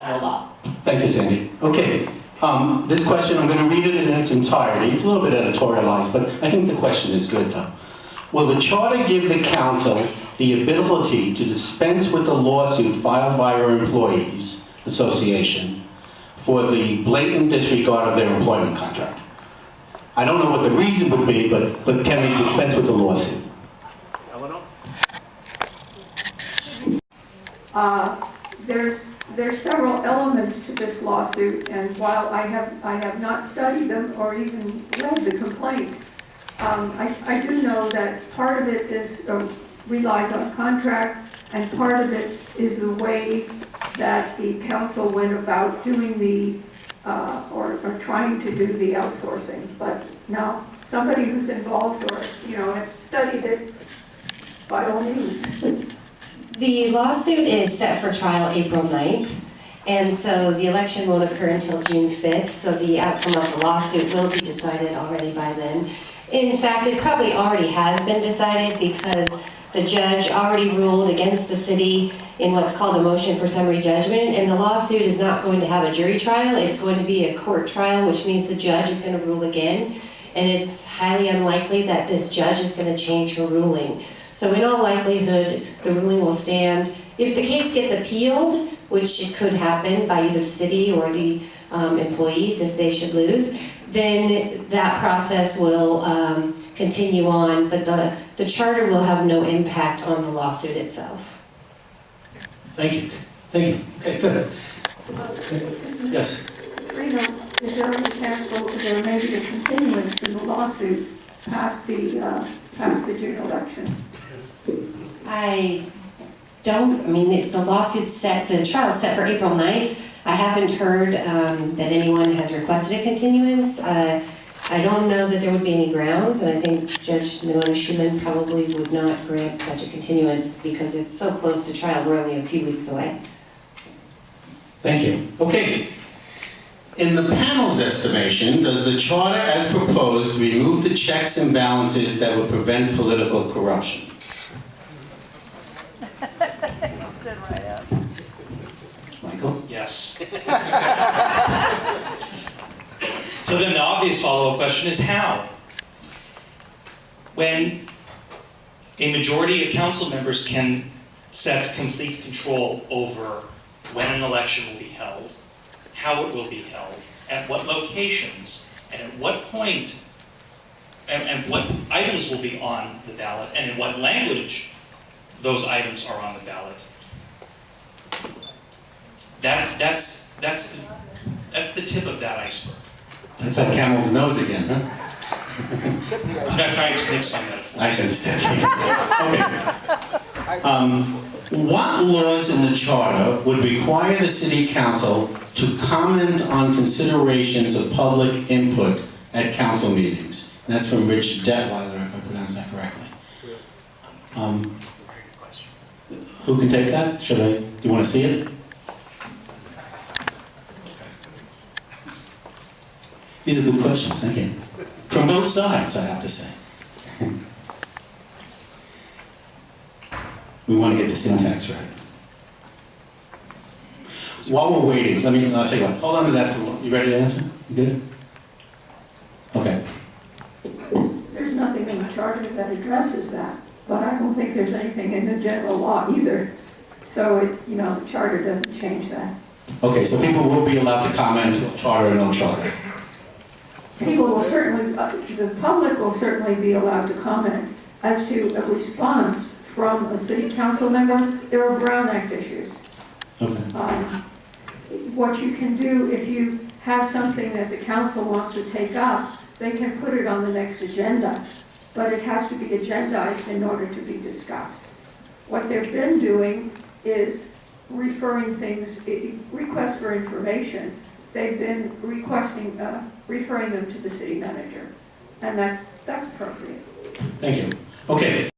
a lot. Thank you, Sandy. Okay, this question, I'm going to read it in its entirety. It's a little bit editorialized, but I think the question is good, though. Will the charter give the council the ability to dispense with the lawsuit filed by our employees association for the blatant disregard of their employment contract? I don't know what the reason would be, but can they dispense with the lawsuit? There's several elements to this lawsuit, and while I have not studied them or even read the complaint, I do know that part of it is relies on contract, and part of it is the way that the council went about doing the or trying to do the outsourcing. But now somebody who's involved or has studied it, by all means. The lawsuit is set for trial April 9th, and so the election won't occur until June 5th, so the outcome of the lawsuit will be decided already by then. In fact, it probably already has been decided because the judge already ruled against the city in what's called a motion for summary judgment, and the lawsuit is not going to have a jury trial. It's going to be a court trial, which means the judge is going to rule again, and it's highly unlikely that this judge is going to change her ruling. So in all likelihood, the ruling will stand. If the case gets appealed, which it could happen by either the city or the employees if they should lose, then that process will continue on, but the charter will have no impact on the lawsuit itself. Thank you. Thank you. Okay, good. Yes? Reno, is there any chance there may be a continuance in the lawsuit past the June election? I mean, the lawsuit's set, the trial's set for April 9th. I haven't heard that anyone has requested a continuance. I don't know that there would be any grounds, and I think Judge Schuman probably would not grant such a continuance because it's so close to trial. We're only a few weeks away. Thank you. Okay. In the panel's estimation, does the charter as proposed remove the checks and balances that would prevent political corruption? Stood right up. Michael? Yes. So then the obvious follow-up question is how? When a majority of council members can set complete control over when an election will be held, how it will be held, at what locations, and at what point, and what items will be on the ballot, and in what language those items are on the ballot. That's the tip of that iceberg. That's like camel's nose again, huh? I'm not trying to mix my metaphors. I understand. Okay. What laws in the charter would require the city council to comment on considerations of public input at council meetings? And that's from Rich Detweiler, if I pronounced that correctly. Who can take that? Do you want to see it? These are good questions, thank you. From both sides, I have to say. We want to get the syntax right. While we're waiting, I'll tell you what, hold on to that for a moment. You ready to answer? You good? Okay. There's nothing in the charter that addresses that, but I don't think there's anything in the general law either. So the charter doesn't change that. Okay, so people will be allowed to comment, charter or no charter. People will certainly, the public will certainly be allowed to comment as to a response from a city council member. There are Brown Act issues. Okay. What you can do if you have something that the council wants to take up, they can put it on the next agenda, but it has to be agendized in order to be discussed. What they've been doing is referring things, requests for information. They've been requesting, referring them to the city manager, and that's appropriate. Thank you. Okay.